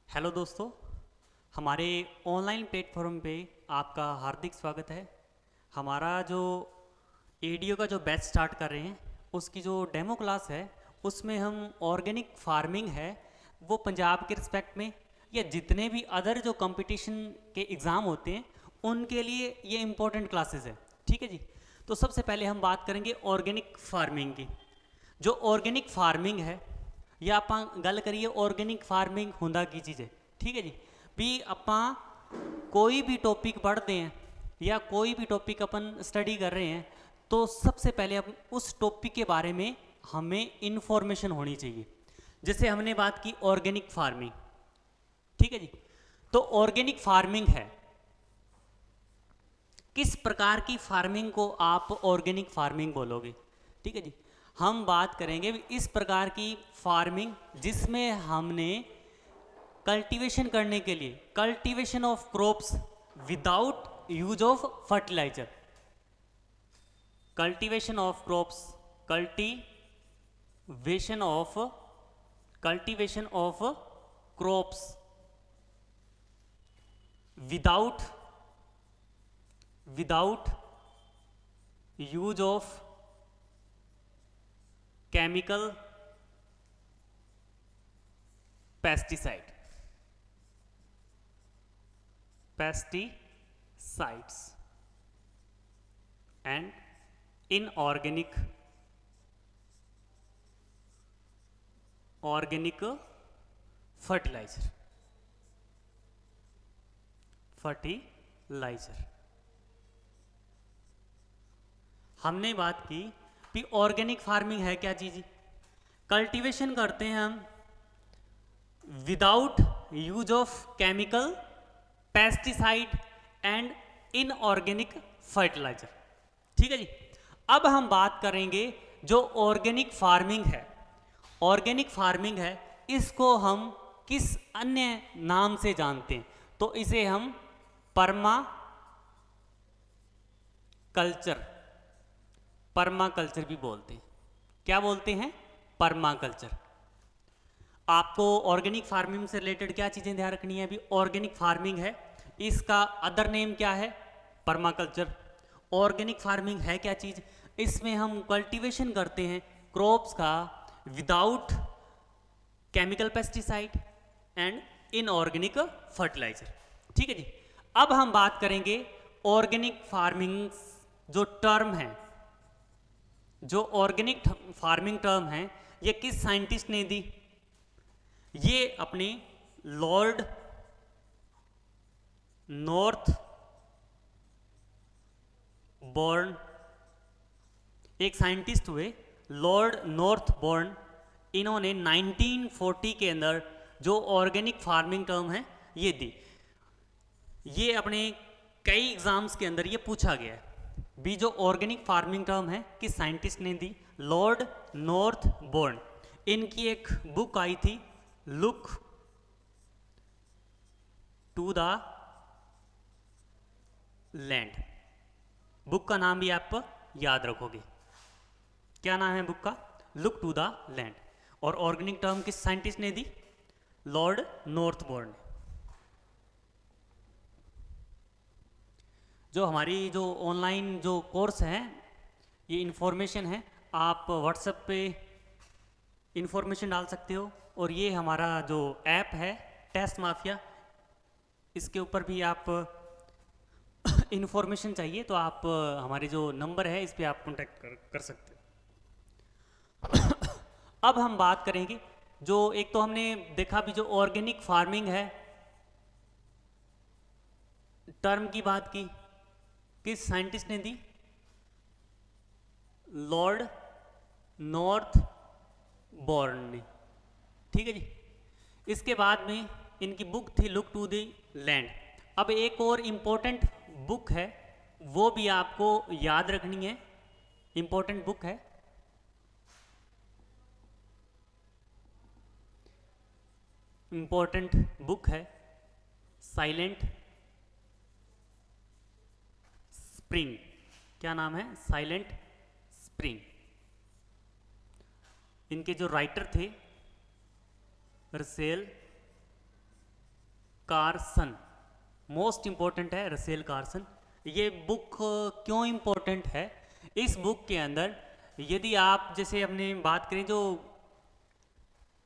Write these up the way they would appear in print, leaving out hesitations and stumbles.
Hello दोस्तों, हमारे online platform पे आपका हार्दिक स्वागत है। हमारा जो एडीओ का जो बैच स्टार्ट कर रहे हैं उसकी जो डेमो क्लास है उसमें हम ऑर्गेनिक फार्मिंग है वो पंजाब के रिस्पेक्ट में या जितने भी अदर जो कंपटीशन के एग्ज़ाम होते हैं उनके लिए ये इम्पोर्टेंट क्लासेस है। ठीक है जी। तो सबसे पहले हम बात करेंगे ऑर्गेनिक फार्मिंग की। जो ऑर्गेनिक फार्मिंग है या ਆਪਾਂ ਗੱਲ ਕਰੀਏ ऑर्गेनिक फार्मिंग ਹੁੰਦਾ ਕੀ ਚੀਜ਼ ਹੈ। ठीक है जी। भी ਆਪਾਂ कोई भी टॉपिक पढ़ते हैं या कोई भी टॉपिक अपन स्टडी कर रहे हैं तो सबसे पहले अपन उस टॉपिक के बारे में हमें इन्फॉर्मेशन होनी चाहिए। जैसे हमने बात की ऑर्गेनिक फार्मिंग। ठीक है जी। तो ऑर्गेनिक फार्मिंग है, किस प्रकार की फार्मिंग को आप ऑर्गेनिक फार्मिंग बोलोगे। ठीक है जी। हम बात करेंगे इस प्रकार की फार्मिंग जिसमें हमने कल्टीवेशन करने के लिए cultivation of crops without use of fertiliser. Cultivation of crops, cultivation of crops without use of chemical pesticides and inorganic fertilizer। हमने बात की कि ऑर्गेनिक फार्मिंग है क्या चीज़। कल्टीवेशन करते हैं हम without use of chemical, pesticide and inorganic fertiliser. ठीक है जी। अब हम बात करेंगे जो ऑर्गेनिक फार्मिंग है। ऑर्गेनिक फार्मिंग है इसको हम किस अन्य नाम से जानते हैं, तो इसे हम पर्माकल्चर भी बोलते हैं। क्या बोलते हैं? पर्माकल्चर। आपको ऑर्गेनिक फार्मिंग से रिलेटेड क्या चीज़ें ध्यान रखनी है। अभी ऑर्गेनिक फार्मिंग है, इसका अदर नेम क्या है? पर्माकल्चर। ऑर्गेनिक फार्मिंग है क्या चीज़? इसमें हम कल्टीवेशन करते हैं क्रॉप्स का without chemical pesticide and inorganic fertiliser. ठीक है जी। अब हम बात करेंगे ऑर्गेनिक फार्मिंग जो टर्म है, जो ऑर्गेनिक फार्मिंग टर्म है ये किस साइंटिस्ट ने दी? ये अपने लॉर्ड नॉर्थ बॉर्न, एक साइंटिस्ट हुए लॉर्ड नॉर्थ बॉर्न। इन्होंने 1940 के अंदर जो ऑर्गेनिक फार्मिंग टर्म है ये दी। ये अपने कई एग्जाम्स के अंदर ये पूछा गया है भी जो ऑर्गेनिक फार्मिंग टर्म है किस साइंटिस्ट ने दी? Lord north born. इनकी एक बुक आई थी look to the land. Book का नाम भी आप याद रखोगे। क्या नाम है बुक का? Look to the land. और ऑर्गेनिक टर्म किस साइंटिस्ट ने दी? Lord north born. जो हमारी जो ऑनलाइन जो कोर्स है ये इन्फॉर्मेशन है, आप व्हाट्सएप पे इन्फॉर्मेशन डाल सकते हो। और ये हमारा जो ऐप है टेस्ट माफिया, इसके ऊपर भी आप इन्फॉर्मेशन चाहिए तो आप हमारे जो नंबर है इस पर आप कॉन्टैक्ट कर सकते हो। अब हम बात करेंगे जो एक तो हमने देखा भी जो ऑर्गेनिक फार्मिंग है टर्म की बात की, किस साइंटिस्ट ने दी? लॉर्ड नॉर्थ बॉर्न ने। ठीक है जी। इसके बाद में इनकी बुक थी लुक टू द लैंड। अब एक और इम्पोर्टेंट बुक है वो भी आपको याद रखनी है। इम्पोर्टेंट बुक है साइलेंट स्प्रिंग। क्या नाम है? Silent spring. इनके जो राइटर थे रसेल कार्सन, मोस्ट इम्पोर्टेंट है रसेल कार्सन। ये बुक क्यों इम्पोर्टेंट है? इस बुक के अंदर यदि आप जैसे अपने बात करें जो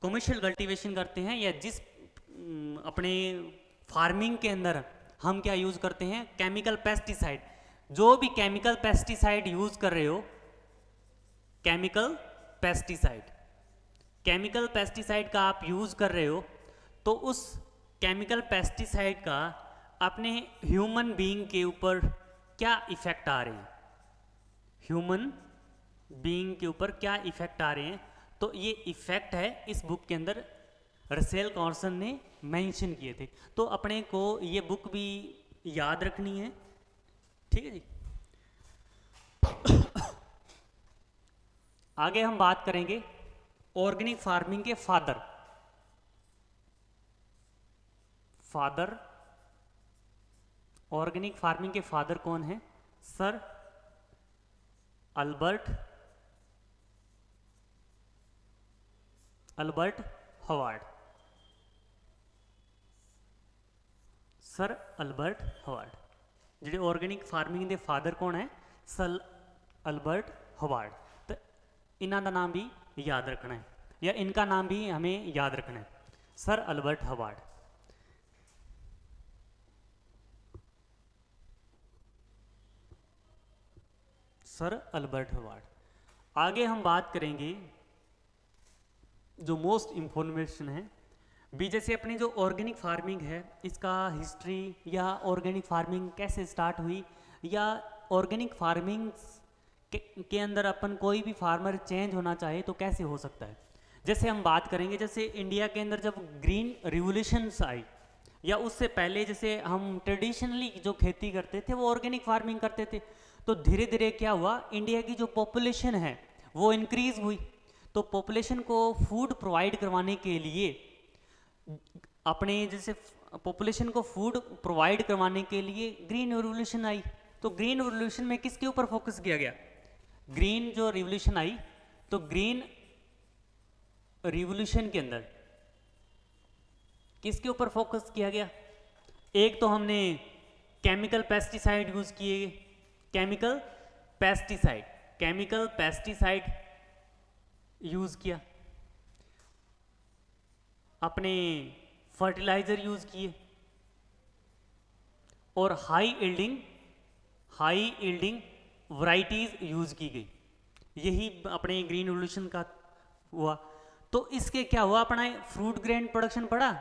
कमर्शियल कल्टीवेशन करते हैं या जिस अपने फार्मिंग के अंदर हम क्या यूज़ करते हैं, केमिकल पेस्टिसाइड, जो भी केमिकल पेस्टिसाइड यूज़ कर रहे हो, केमिकल पेस्टिसाइड का आप यूज़ कर रहे हो, तो उस केमिकल पेस्टिसाइड का अपने ह्यूमन बीइंग के ऊपर क्या इफ़ेक्ट आ रहे हैं, ह्यूमन बीइंग के ऊपर क्या इफ़ेक्ट आ रहे हैं, तो ये इफ़ेक्ट है इस बुक के अंदर रसेल कार्सन ने मेंशन किए थे। तो अपने को ये बुक भी याद रखनी है, ठीक है जी। आगे हम बात करेंगे ऑर्गेनिक फार्मिंग के फादर ऑर्गेनिक फार्मिंग के फादर कौन है? Sir Albert Harvard. Sir Albert Harvard ਜਿਹੜੇ ऑर्गेनिक फार्मिंग के फादर कौन है? Sir Albert Harvard. तो इन्हों का नाम भी याद रखना है, या इनका नाम भी हमें याद रखना है, sir Albert Harvard. Sir Albert Harvard. आगे हम बात करेंगे जो मोस्ट इन्फॉर्मेशन है भी, जैसे अपनी जो ऑर्गेनिक फार्मिंग है इसका हिस्ट्री, या ऑर्गेनिक फार्मिंग कैसे स्टार्ट हुई, या ऑर्गेनिक फार्मिंग के अंदर अपन कोई भी फार्मर चेंज होना चाहे तो कैसे हो सकता है। जैसे हम बात करेंगे, जैसे इंडिया के अंदर जब ग्रीन रिवोल्यूशंस आई, या उससे पहले जैसे हम ट्रेडिशनली जो खेती करते थे वो ऑर्गेनिक फार्मिंग करते थे, तो धीरे धीरे क्या हुआ, इंडिया की जो पॉपुलेशन है वो इंक्रीज हुई, तो पॉपुलेशन को फूड प्रोवाइड करवाने के लिए अपने जैसे पॉपुलेशन को फूड प्रोवाइड करवाने के लिए ग्रीन रिवोल्यूशन आई। तो ग्रीन रिवोल्यूशन में किसके ऊपर फोकस किया गया? ग्रीन जो रिवोल्यूशन आई, तो ग्रीन रिवोल्यूशन के अंदर किसके ऊपर फोकस किया गया? एक तो हमने केमिकल पेस्टिसाइड यूज किए, केमिकल पेस्टिसाइड यूज किया, अपने फर्टिलाइजर यूज किए, और हाई यील्डिंग वैरायटीज यूज की गई। यही अपने ग्रीन रिवोल्यूशन का हुआ। तो इसके क्या हुआ, अपना फ्रूट ग्रेन प्रोडक्शन बढ़ा,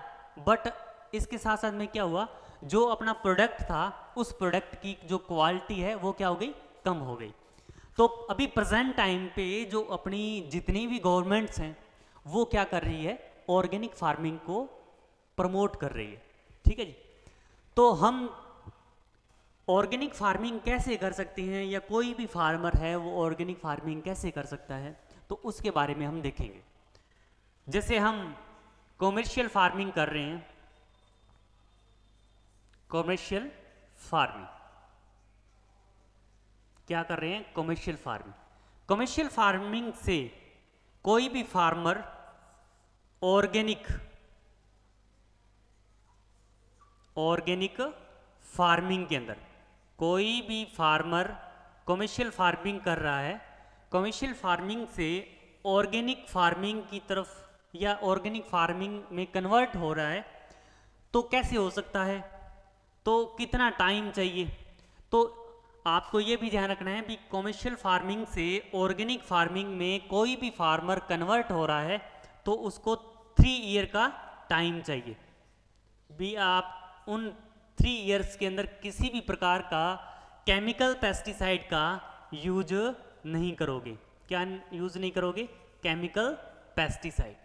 बट इसके साथ साथ में क्या हुआ, जो अपना प्रोडक्ट था उस प्रोडक्ट की जो क्वालिटी है वो क्या हो गई, कम हो गई। तो अभी प्रेजेंट टाइम पे जो अपनी जितनी भी गवर्नमेंट्स हैं वो क्या कर रही है, ऑर्गेनिक फार्मिंग को प्रमोट कर रही है, ठीक है जी। तो हम ऑर्गेनिक फार्मिंग कैसे कर सकते हैं, या कोई भी फार्मर है वो ऑर्गेनिक फार्मिंग कैसे कर सकता है, तो उसके बारे में हम देखेंगे। जैसे हम कॉमर्शियल फार्मिंग कर रहे हैं, कॉमर्शियल फार्मिंग क्या कर रहे हैं, कॉमर्शियल फार्मिंग से कोई भी फार्मर ऑर्गेनिक फार्मिंग के अंदर, कोई भी फार्मर कॉमर्शियल फार्मिंग कर रहा है, कॉमर्शियल फार्मिंग से ऑर्गेनिक फार्मिंग की तरफ या ऑर्गेनिक फार्मिंग में कन्वर्ट हो रहा है, तो कैसे हो सकता है, तो कितना टाइम चाहिए। तो आपको ये भी ध्यान रखना है कि कॉमर्शियल फार्मिंग से ऑर्गेनिक फार्मिंग में कोई भी फार्मर कन्वर्ट हो रहा है तो उसको 3 ईयर का टाइम चाहिए भी। आप उन 3 ईयर्स के अंदर किसी भी प्रकार का केमिकल पेस्टिसाइड का यूज नहीं करोगे। क्या यूज नहीं करोगे? केमिकल पेस्टिसाइड,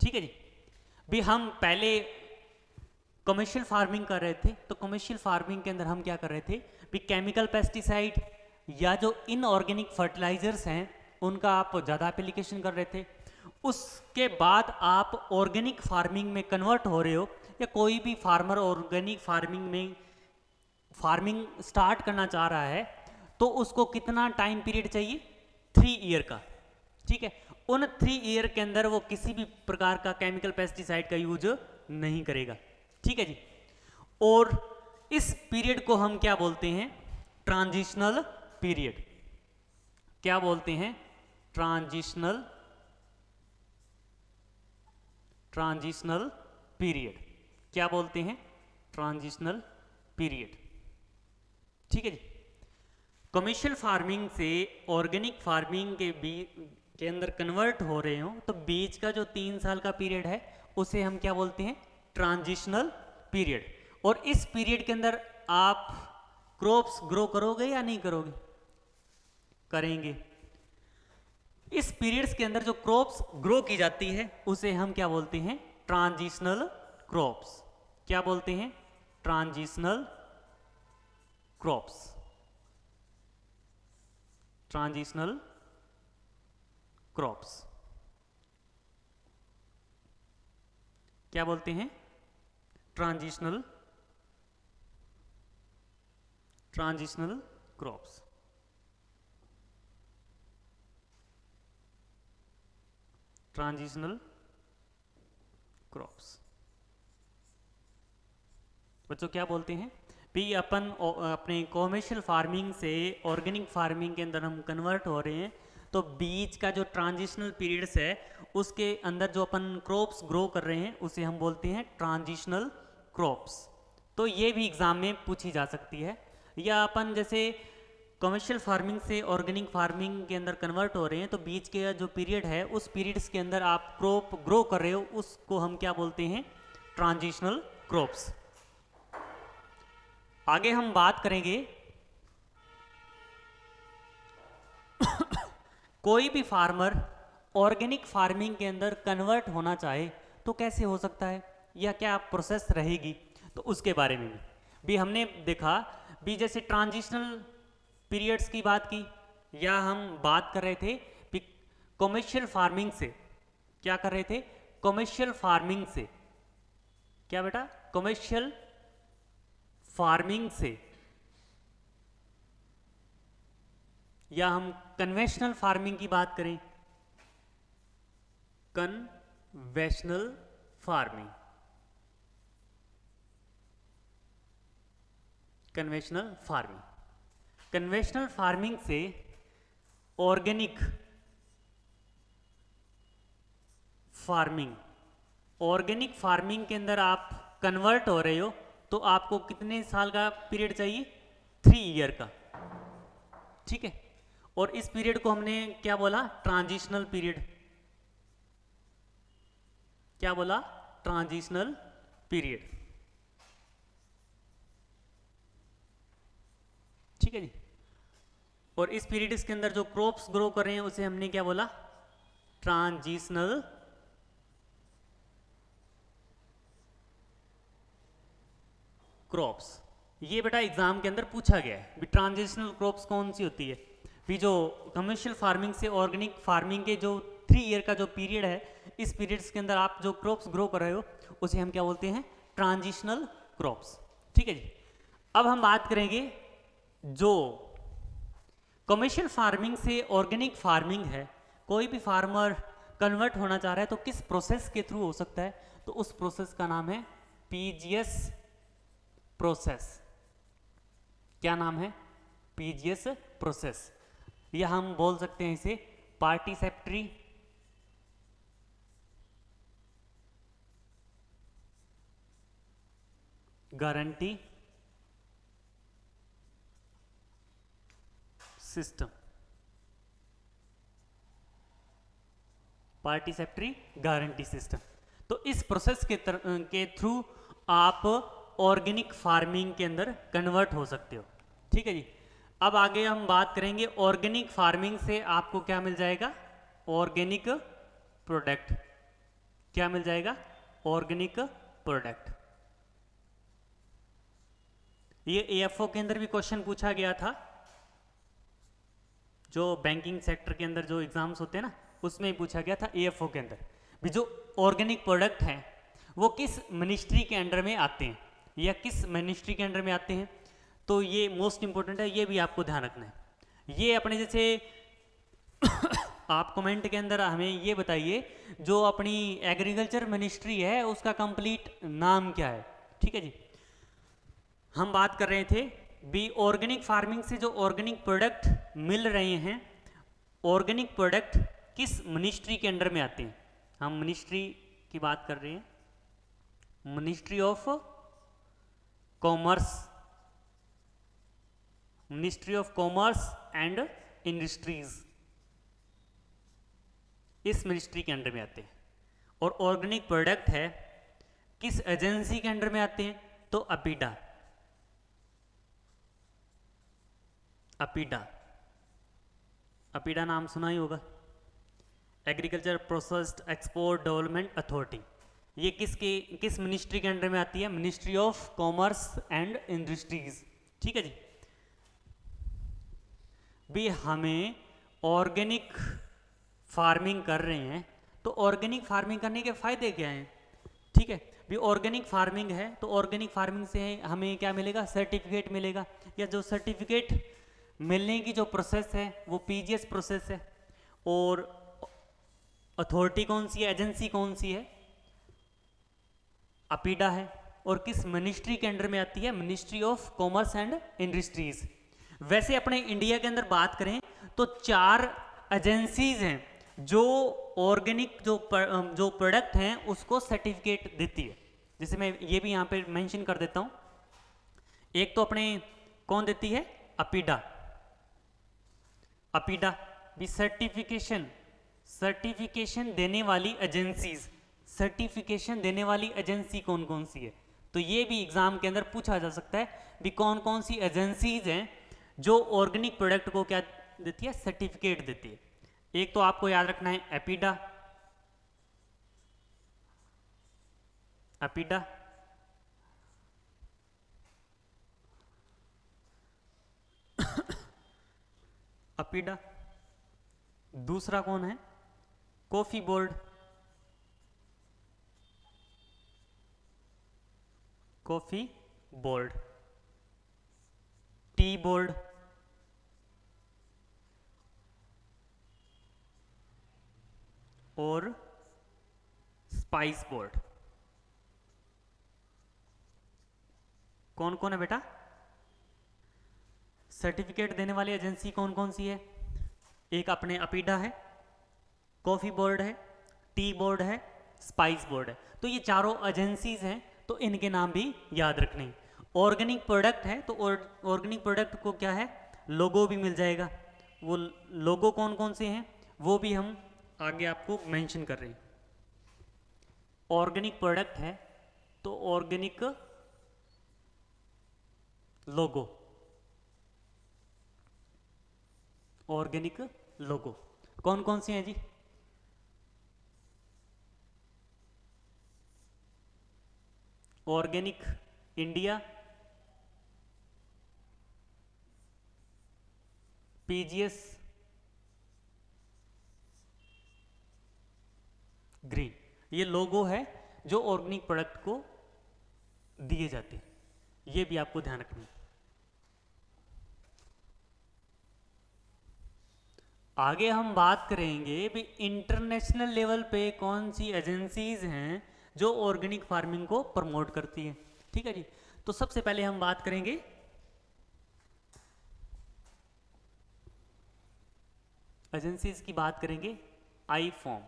ठीक है जी। भी हम पहले कमर्शियल फार्मिंग कर रहे थे, तो कमर्शियल फार्मिंग के अंदर हम क्या कर रहे थे भी, केमिकल पेस्टिसाइड या जो इनऑर्गेनिक फर्टिलाइजर्स हैं उनका आप ज़्यादा एप्लीकेशन कर रहे थे। उसके बाद आप ऑर्गेनिक फार्मिंग में कन्वर्ट हो रहे हो, या कोई भी फार्मर ऑर्गेनिक फार्मिंग स्टार्ट करना चाह रहा है, तो उसको कितना टाइम पीरियड चाहिए? 3 ईयर का। ठीक है। उन 3 ईयर के अंदर वो किसी भी प्रकार का केमिकल पेस्टिसाइड का यूज नहीं करेगा, ठीक है जी। और इस पीरियड को हम क्या बोलते हैं? Transitional period. क्या बोलते हैं? Transitional period. क्या बोलते हैं? ट्रांजिशनल पीरियड, ठीक है जी। कमर्शियल फार्मिंग से ऑर्गेनिक फार्मिंग के अंदर कन्वर्ट हो रहे हो तो बीच का जो 3 साल का पीरियड है उसे हम क्या बोलते हैं? Transitional period. और इस पीरियड के अंदर आप क्रॉप्स ग्रो करोगे या नहीं करोगे? करेंगे। इस पीरियड्स के अंदर जो क्रॉप्स ग्रो की जाती है उसे हम क्या बोलते हैं? Transitional crops. क्या बोलते हैं? Transitional crops. ट्रांजिशनल क्रॉप्स क्या बोलते हैं? Transitional crops. ट्रांजिशनल क्रॉप्स बच्चों क्या बोलते हैं? भी अपन अपने कॉमर्शियल फार्मिंग से ऑर्गेनिक फार्मिंग के अंदर हम कन्वर्ट हो रहे हैं तो बीच का जो ट्रांजिशनल पीरियड्स है उसके अंदर जो अपन क्रॉप्स ग्रो कर रहे हैं उसे हम बोलते हैं ट्रांजिशनल क्रॉप्स। तो ये भी एग्जाम में पूछी जा सकती है। या अपन जैसे कमर्शियल फार्मिंग से ऑर्गेनिक फार्मिंग के अंदर कन्वर्ट हो रहे हैं तो बीच के जो पीरियड है उस पीरियड्स के अंदर आप क्रॉप ग्रो कर रहे हो उसको हम क्या बोलते हैं? Transitional crops. आगे हम बात करेंगे कोई भी फार्मर ऑर्गेनिक फार्मिंग के अंदर कन्वर्ट होना चाहे तो कैसे हो सकता है या क्या प्रोसेस रहेगी, तो उसके बारे में भी हमने देखा। भी जैसे ट्रांजिशनल पीरियड्स की बात की या हम बात कर रहे थे कि कमर्शियल फार्मिंग से क्या कर रहे थे? कमर्शियल फार्मिंग से क्या बेटा? कमर्शियल फार्मिंग से या हम कन्वेंशनल फार्मिंग की बात करें, conventional farming, conventional farming, conventional farming से ऑर्गेनिक फार्मिंग, ऑर्गेनिक फार्मिंग के अंदर आप कन्वर्ट हो रहे हो तो आपको कितने साल का पीरियड चाहिए? 3 ईयर का, ठीक है। और इस पीरियड को हमने क्या बोला? Transitional period. क्या बोला? ट्रांजिशनल पीरियड, ठीक है जी। और इस पीरियड के अंदर जो क्रॉप्स ग्रो कर रहे हैं उसे हमने क्या बोला? Transitional crops. ये बेटा एग्जाम के अंदर पूछा गया है भी ट्रांजिशनल क्रॉप्स कौन सी होती है। भी जो कमर्शियल फार्मिंग से ऑर्गेनिक फार्मिंग के जो 3 ईयर का जो पीरियड है इस पीरियड्स के अंदर आप जो क्रॉप्स ग्रो कर रहे हो उसे हम क्या बोलते हैं? ट्रांजिशनल क्रॉप्स, ठीक है जी। अब हम बात करेंगे जो कमर्शियल फार्मिंग से ऑर्गेनिक फार्मिंग है, कोई भी फार्मर कन्वर्ट होना चाह रहा है तो किस प्रोसेस के थ्रू हो सकता है? तो उस प्रोसेस का नाम है पीजीएस प्रोसेस। क्या नाम है? पीजीएस प्रोसेस, या हम बोल सकते हैं इसे participatory guarantee system. Participatory guarantee system. तो इस प्रोसेस के थ्रू आप ऑर्गेनिक फार्मिंग के अंदर कन्वर्ट हो सकते हो, ठीक है जी। अब आगे हम बात करेंगे ऑर्गेनिक फार्मिंग से आपको क्या मिल जाएगा? Organic product. क्या मिल जाएगा? Organic product. ये एएफओ के अंदर भी क्वेश्चन पूछा गया था, जो बैंकिंग सेक्टर के अंदर जो एग्जाम्स होते हैं ना उसमें पूछा गया था एएफओ के अंदर भी जो ऑर्गेनिक प्रोडक्ट हैं वो किस मिनिस्ट्री के अंडर में आते हैं या किस मिनिस्ट्री के अंडर में आते हैं। तो ये मोस्ट इंपॉर्टेंट है, ये भी आपको ध्यान रखना है। ये अपने जैसे आप कमेंट के अंदर हमें ये बताइए जो अपनी एग्रीकल्चर मिनिस्ट्री है उसका कंप्लीट नाम क्या है। ठीक है जी। हम बात कर रहे थे भी ऑर्गेनिक फार्मिंग से जो ऑर्गेनिक प्रोडक्ट मिल रहे हैं, ऑर्गेनिक प्रोडक्ट किस मिनिस्ट्री के अंडर में आते हैं। हम मिनिस्ट्री की बात कर रहे हैं, ministry of commerce, ministry of commerce and industries, इस मिनिस्ट्री के अंडर में आते हैं। और ऑर्गेनिक प्रोडक्ट है किस एजेंसी के अंडर में आते हैं, तो अपीडा, अपीडा, अपीडा नाम सुना ही होगा, agriculture processed export development authority. ये किस मिनिस्ट्री के अंडर में आती है, ministry of commerce and industries. ठीक है जी। भी हमें ऑर्गेनिक फार्मिंग कर रहे हैं तो ऑर्गेनिक फार्मिंग करने के फायदे क्या हैं। ठीक है, भी ऑर्गेनिक फार्मिंग है तो ऑर्गेनिक फार्मिंग से हमें क्या मिलेगा, सर्टिफिकेट मिलेगा, या जो सर्टिफिकेट मिलने की जो प्रोसेस है वो पीजीएस प्रोसेस है। और अथॉरिटी कौन सी है, एजेंसी कौन सी है, अपीडा है। और किस मिनिस्ट्री के अंडर में आती है, ministry of commerce and industries. वैसे अपने इंडिया के अंदर बात करें तो 4 एजेंसीज हैं जो ऑर्गेनिक जो प्रोडक्ट हैं उसको सर्टिफिकेट देती है। जैसे मैं ये भी यहाँ पे मेंशन कर देता हूँ। एक तो अपने कौन देती है, अपीडा, अपीडा भी सर्टिफिकेशन देने वाली एजेंसीज, सर्टिफिकेशन देने वाली एजेंसी कौन कौन सी है। तो ये भी एग्जाम के अंदर पूछा जा सकता है भी कौन कौन सी एजेंसीज हैं जो ऑर्गेनिक प्रोडक्ट को क्या देती है, सर्टिफिकेट देती है। एक तो आपको याद रखना है अपीडा, अपीडा, अपीडा। दूसरा कौन है, coffee board, coffee board, tea board, और स्पाइस बोर्ड। कौन कौन है बेटा, सर्टिफिकेट देने वाली एजेंसी कौन कौन सी है, एक अपने अपीडा है, कॉफी बोर्ड है, टी बोर्ड है, स्पाइस बोर्ड है। तो ये चारों एजेंसीज हैं तो इनके नाम भी याद रखने। ऑर्गेनिक प्रोडक्ट है तो ऑर्गेनिक प्रोडक्ट को क्या है, लोगो भी मिल जाएगा। वो लोगो कौन कौन से हैं वो भी हम आगे आपको मेंशन कर रहे हैं। ऑर्गेनिक प्रोडक्ट है तो ऑर्गेनिक लोगो, ऑर्गेनिक लोगो कौन कौन से हैं जी, ऑर्गेनिक इंडिया, पीजीएस ग्रीन, ये लोगो है जो ऑर्गेनिक प्रोडक्ट को दिए जाते हैं। ये भी आपको ध्यान रखना है। आगे हम बात करेंगे भी इंटरनेशनल लेवल पे कौन सी एजेंसीज हैं जो ऑर्गेनिक फार्मिंग को प्रमोट करती हैं। ठीक है जी। तो सबसे पहले हम बात करेंगे एजेंसीज की, बात करेंगे आईफॉर्म,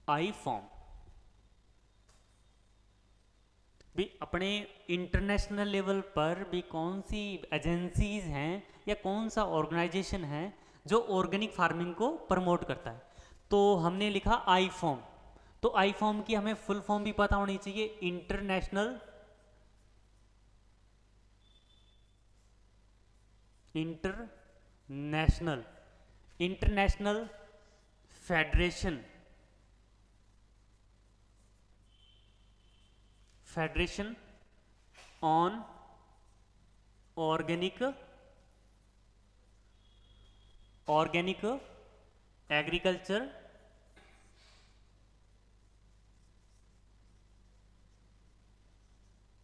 आईफॉर्म भी अपने इंटरनेशनल लेवल पर भी कौन सी एजेंसीज हैं या कौन सा ऑर्गेनाइजेशन है जो ऑर्गेनिक फार्मिंग को प्रमोट करता है। तो हमने लिखा आईफॉर्म, तो आईफॉर्म की हमें फुल फॉर्म भी पता होनी चाहिए, international international federation on organic agriculture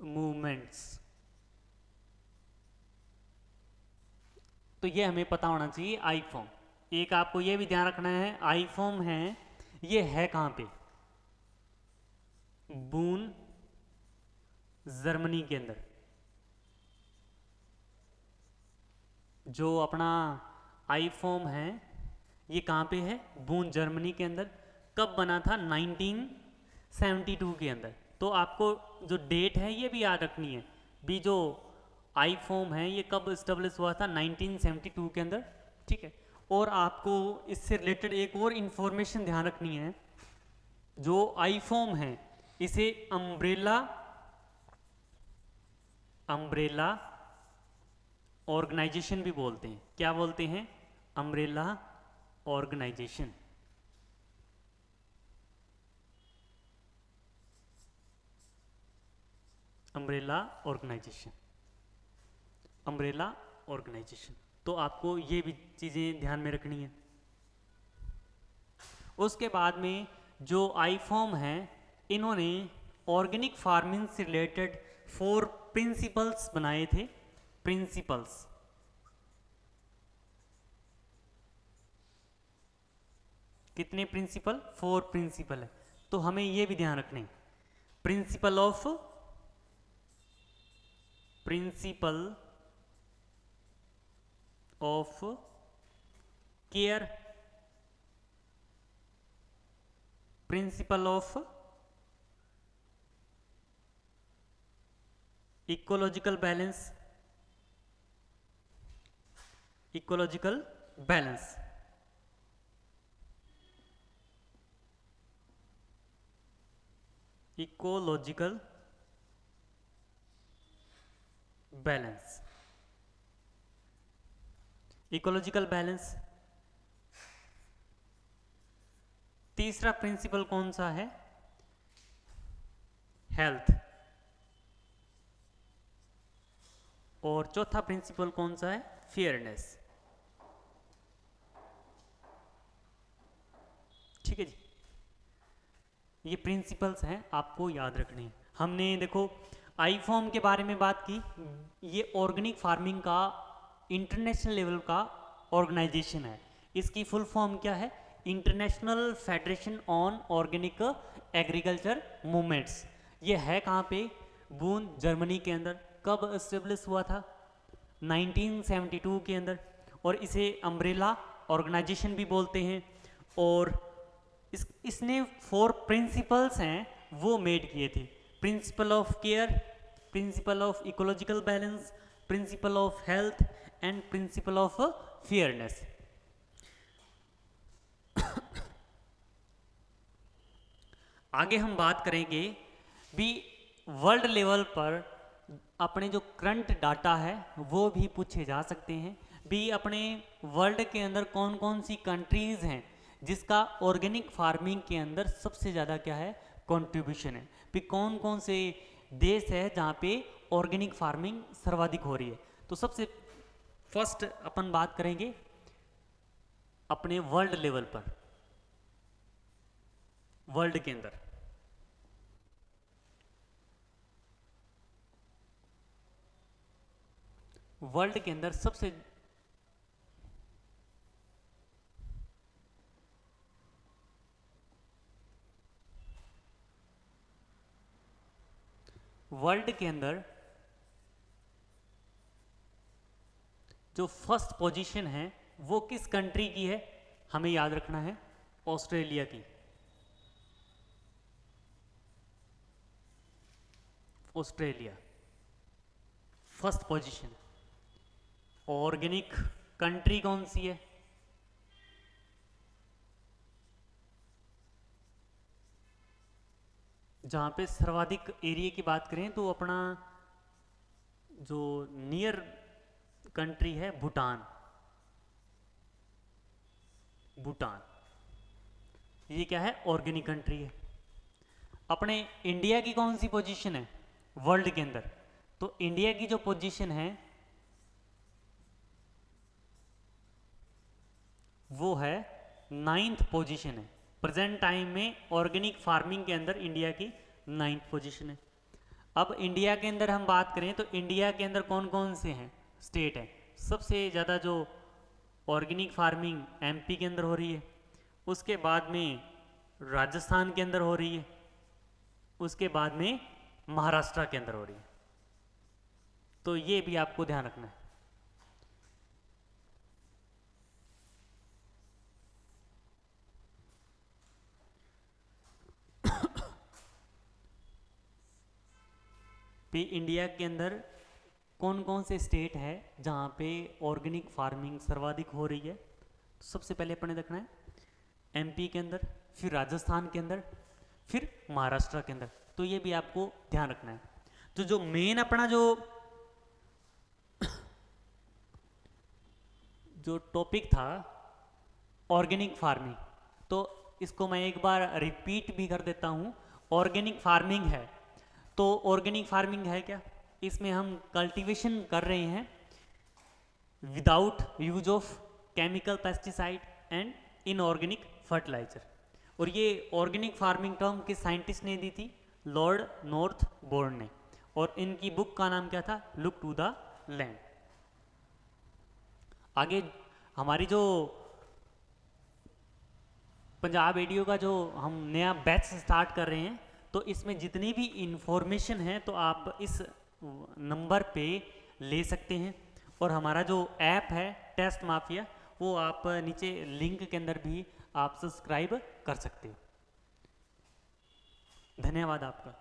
movements. तो तो ये हमें पता होना चाहिए आई फॉर्म। एक आपको ये भी ध्यान रखना है, आई फॉर्म है ये है कहाँ पे, बून जर्मनी के अंदर। जो अपना आई फॉर्म है ये कहाँ पे है, बून जर्मनी के अंदर। कब बना था, 1972 के अंदर। तो आपको जो डेट है ये भी याद रखनी है भी, जो आई फॉर्म है ये कब इस्टेब्लिश हुआ था, 1972 के अंदर, ठीक है। और आपको इससे रिलेटेड एक और इन्फॉर्मेशन ध्यान रखनी है, जो आई फॉर्म है इसे अम्ब्रेला ऑर्गेनाइजेशन भी बोलते हैं। क्या बोलते हैं, umbrella organisation. Umbrella organisation, umbrella organisation. तो आपको ये भी चीज़ें ध्यान में रखनी है। उसके बाद में जो आई फॉर्म है इन्होंने ऑर्गेनिक फार्मिंग से रिलेटेड 4 प्रिंसिपल्स बनाए थे। प्रिंसिपल्स, कितने प्रिंसिपल, 4 प्रिंसिपल है। तो हमें ये भी ध्यान रखने, principle of care, principle of ecological balance, ecological balance, ecological balance, ecological balance. तीसरा प्रिंसिपल कौन सा है, हेल्थ। और चौथा प्रिंसिपल कौन सा है, फेयरनेस। ठीक है जी, ये प्रिंसिपल्स हैं, आपको याद रखने हैं। हमने देखो आई फॉर्म के बारे में बात की, ये ऑर्गेनिक फार्मिंग का इंटरनेशनल लेवल का ऑर्गेनाइजेशन है। इसकी फुल फॉर्म क्या है, international federation on organic agriculture movements. ये है कहाँ पे, बून जर्मनी के अंदर। कब एस्टेब्लिश हुआ था, 1972 के अंदर। और इसे अम्ब्रेला ऑर्गेनाइजेशन भी बोलते हैं। और इसने 4 प्रिंसिपल्स हैं वो मेड किए थे, principle of care, principle of ecological balance, principle of health and principle of fairness. आगे हम बात करेंगे भी वर्ल्ड लेवल पर अपने जो करंट डाटा है वो भी पूछे जा सकते हैं भी। अपने वर्ल्ड के अंदर कौन कौन सी कंट्रीज़ हैं जिसका ऑर्गेनिक फार्मिंग के अंदर सबसे ज़्यादा क्या है, कंट्रीब्यूशन है भी। कौन कौन से देश है जहाँ पे ऑर्गेनिक फार्मिंग सर्वाधिक हो रही है। तो सबसे फर्स्ट अपन बात करेंगे अपने वर्ल्ड लेवल पर, वर्ल्ड के अंदर। वर्ल्ड के अंदर सबसे वर्ल्ड के अंदर जो फर्स्ट पोजीशन है वो किस कंट्री की है, हमें याद रखना है, ऑस्ट्रेलिया की। Australia first position. Organic country कौन सी है, जहाँ पे सर्वाधिक एरिया की बात करें तो अपना जो नियर कंट्री है भूटान। भूटान ये क्या है, ऑर्गेनिक कंट्री है। अपने इंडिया की कौन सी पोजीशन है वर्ल्ड के अंदर, तो इंडिया की जो पोजीशन है वो है 9th पोजीशन है। प्रेजेंट टाइम में ऑर्गेनिक फार्मिंग के अंदर इंडिया की 9th पोजीशन है। अब इंडिया के अंदर हम बात करें तो इंडिया के अंदर कौन कौन से हैं स्टेट हैं, सबसे ज़्यादा जो ऑर्गेनिक फार्मिंग एमपी के अंदर हो रही है, उसके बाद में राजस्थान के अंदर हो रही है, उसके बाद में महाराष्ट्र के अंदर हो रही है। तो ये भी आपको ध्यान रखना है। पे इंडिया के अंदर कौन कौन से स्टेट है जहाँ पे ऑर्गेनिक फार्मिंग सर्वाधिक हो रही है, तो सबसे पहले अपने देखना है एमपी के अंदर, फिर राजस्थान के अंदर, फिर महाराष्ट्र के अंदर। तो ये भी आपको ध्यान रखना है। तो जो मेन अपना जो टॉपिक था ऑर्गेनिक फार्मिंग, तो इसको मैं एक बार रिपीट भी कर देता हूँ। ऑर्गेनिक फार्मिंग है, तो ऑर्गेनिक फार्मिंग है क्या, इसमें हम कल्टीवेशन कर रहे हैं without use of chemical pesticide and inorganic fertiliser. और ये ऑर्गेनिक फार्मिंग टर्म किस साइंटिस्ट ने दी थी, लॉर्ड नॉर्थ बोर्न ने, और इनकी बुक का नाम क्या था, लुक टू द लैंड। आगे हमारी जो पंजाब एडीओ का जो हम नया बैच स्टार्ट कर रहे हैं, तो इसमें जितनी भी इंफॉर्मेशन है तो आप इस नंबर पे ले सकते हैं। और हमारा जो ऐप है टेस्ट माफिया, वो आप नीचे लिंक के अंदर भी आप सब्सक्राइब कर सकते हो। धन्यवाद आपका।